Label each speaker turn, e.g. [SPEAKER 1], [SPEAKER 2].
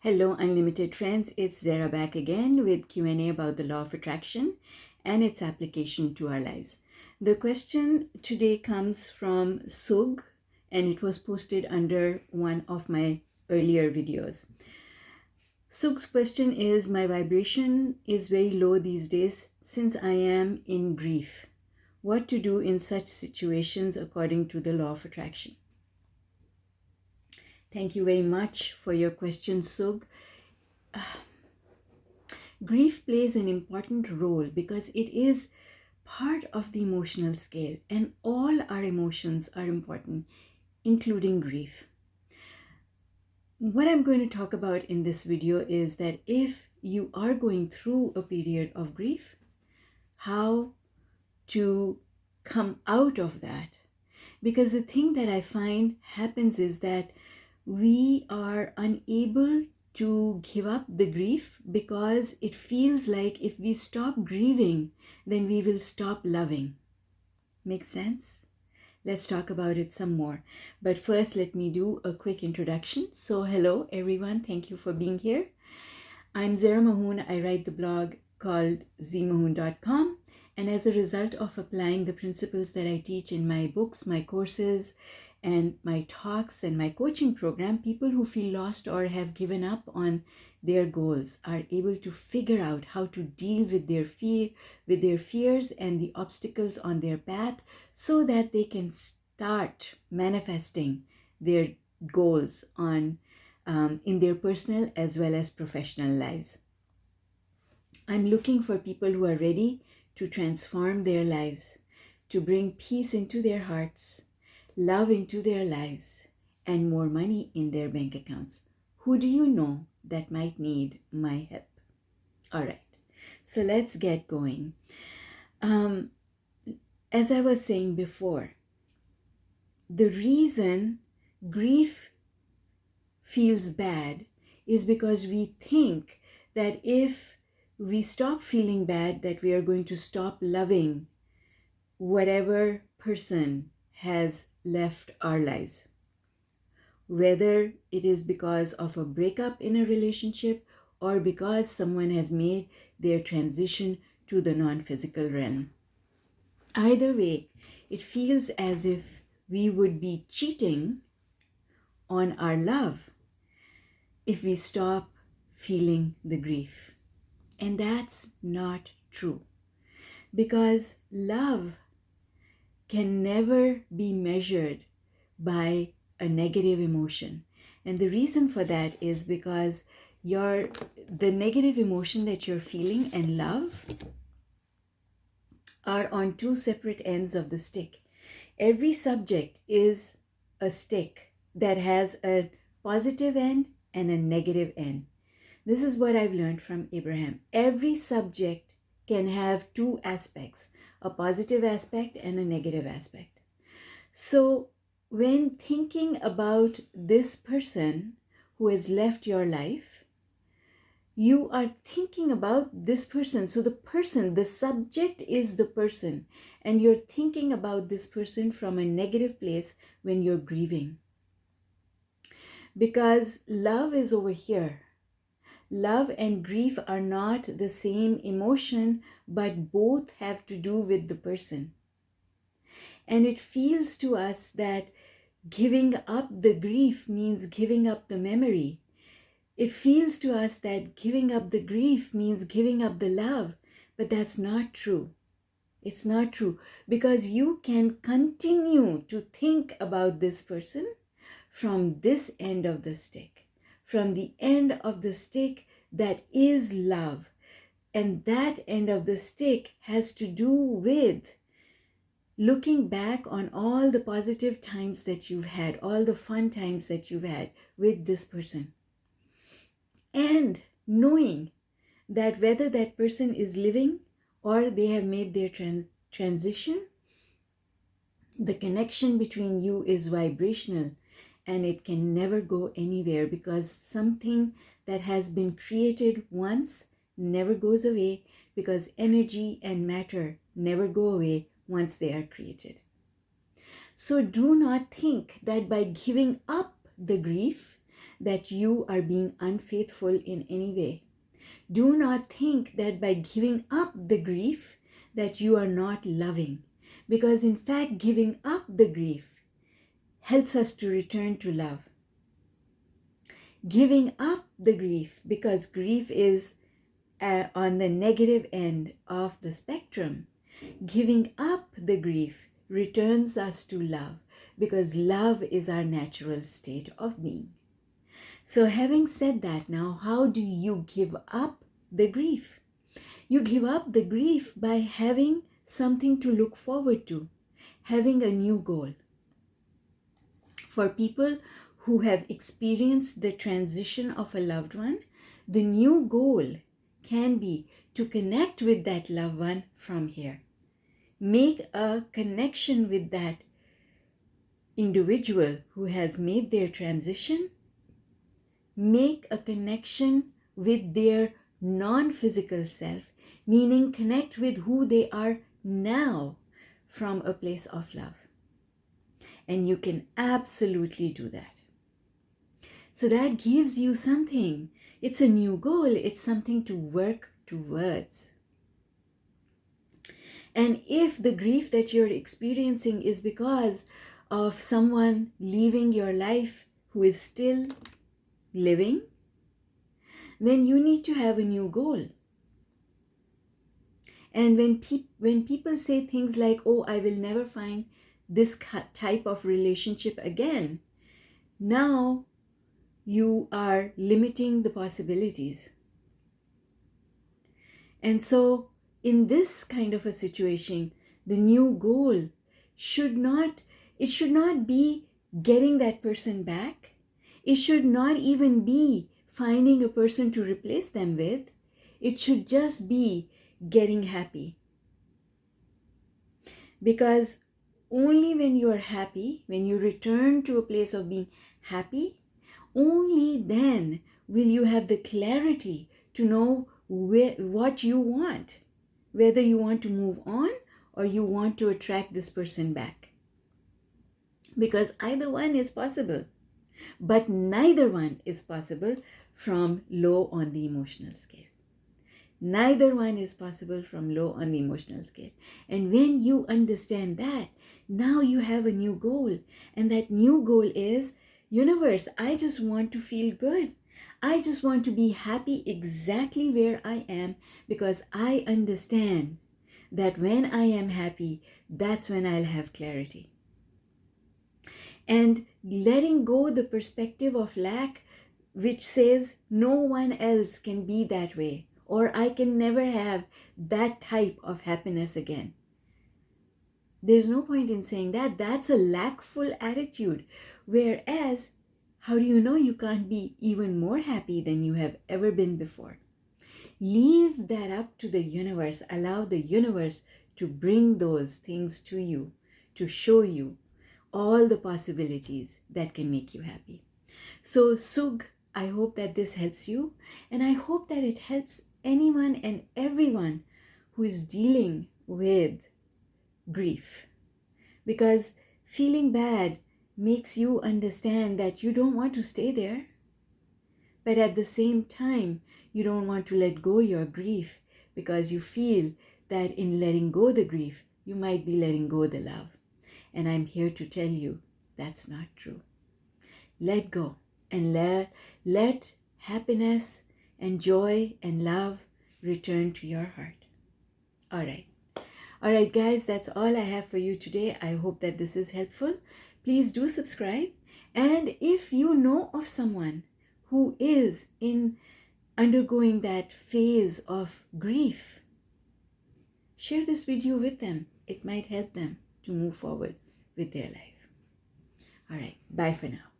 [SPEAKER 1] Hello, unlimited friends. It's Zara back again with Q&A about the law of attraction and its application to our lives. The question today comes from Sug, and it was posted under one of my earlier videos. Sug's question is, my vibration is very low these days since I am in grief. What to do in such situations according to the law of attraction? Thank you very much for your question, Sug. Grief plays an important role because it is part of the emotional scale, and all our emotions are important, including grief. What I'm going to talk about in this video is that if you are going through a period of grief, how to come out of that. Because the thing that I find happens is that we are unable to give up the grief because it feels like if we stop grieving, then we will stop loving. Make sense? Let's talk about it some more. But first, let me do a quick introduction. So hello, everyone. Thank you for being here. I'm Zara Mahoon. I write the blog called zmahoon.com. And as a result of applying the principles that I teach in my books, my courses, and my talks and my coaching program, people who feel lost or have given up on their goals are able to figure out how to deal with their fears and the obstacles on their path so that they can start manifesting their goals in their personal as well as professional lives. I'm looking for people who are ready to transform their lives, to bring peace into their hearts, love into their lives, and more money in their bank accounts. Who do you know that might need my help? All right, so let's get going. As I was saying before, the reason grief feels bad is because we think that if we stop feeling bad, that we are going to stop loving whatever person has left our lives. Whether it is because of a breakup in a relationship or because someone has made their transition to the non-physical realm. Either way, it feels as if we would be cheating on our love if we stop feeling the grief. And that's not true, because love can never be measured by a negative emotion. And the reason for that is because the negative emotion that you're feeling and love are on two separate ends of the stick. Every subject is a stick that has a positive end and a negative end. This is what I've learned from Abraham. Every subject can have two aspects, a positive aspect and a negative aspect. So when thinking about this person who has left your life, you are thinking about this person. So the subject is the person, and you're thinking about this person from a negative place when you're grieving. Because love is over here. Love and grief are not the same emotion, but both have to do with the person. And it feels to us that giving up the grief means giving up the memory. It feels to us that giving up the grief means giving up the love, but that's not true. It's not true, because you can continue to think about this person from this end of the stick, from the end of the stick that is love. And that end of the stick has to do with looking back on all the positive times that you've had, all the fun times that you've had with this person. And knowing that whether that person is living or they have made their transition, the connection between you is vibrational, and it can never go anywhere, because something that has been created once never goes away, because energy and matter never go away once they are created. So do not think that by giving up the grief, that you are being unfaithful in any way. Do not think that by giving up the grief that you are not loving, because in fact giving up the grief helps us to return to love. Giving up the grief, because grief is on the negative end of the spectrum, giving up the grief returns us to love, because love is our natural state of being. So having said that, now how do you give up the grief? You give up the grief by having something to look forward to, having a new goal. For people who have experienced the transition of a loved one, the new goal can be to connect with that loved one from here. Make a connection with that individual who has made their transition. Make a connection with their non-physical self, meaning connect with who they are now from a place of love. And you can absolutely do that. So that gives you something. It's a new goal. It's something to work towards. And if the grief that you're experiencing is because of someone leaving your life who is still living, then you need to have a new goal. And when people say things like, oh, I will never find this type of relationship again, now you are limiting the possibilities. And so in this kind of a situation, the new goal should not be getting that person back. It should not even be finding a person to replace them with. It should just be getting happy. Because only when you are happy, when you return to a place of being happy, only then will you have the clarity to know what you want, whether you want to move on or you want to attract this person back. Because either one is possible, but neither one is possible from low on the emotional scale. Neither one is possible from low on the emotional scale. And when you understand that, now you have a new goal. And that new goal is, universe, I just want to feel good. I just want to be happy exactly where I am, because I understand that when I am happy, that's when I'll have clarity. And letting go the perspective of lack, which says no one else can be that way, or I can never have that type of happiness again. There's no point in saying that. That's a lackful attitude. Whereas, how do you know you can't be even more happy than you have ever been before? Leave that up to the universe. Allow the universe to bring those things to you, to show you all the possibilities that can make you happy. So, Sugh, I hope that this helps you, and I hope that it helps anyone and everyone who is dealing with grief, because feeling bad makes you understand that you don't want to stay there, but at the same time you don't want to let go your grief, because you feel that in letting go the grief you might be letting go the love. And I'm here to tell you that's not true. Let go and let happiness and joy and love return to your heart. All right, guys, that's all I have for you today. I hope that this is helpful. Please do subscribe. And if you know of someone who is undergoing that phase of grief, share this video with them. It might help them to move forward with their life. All right, bye for now.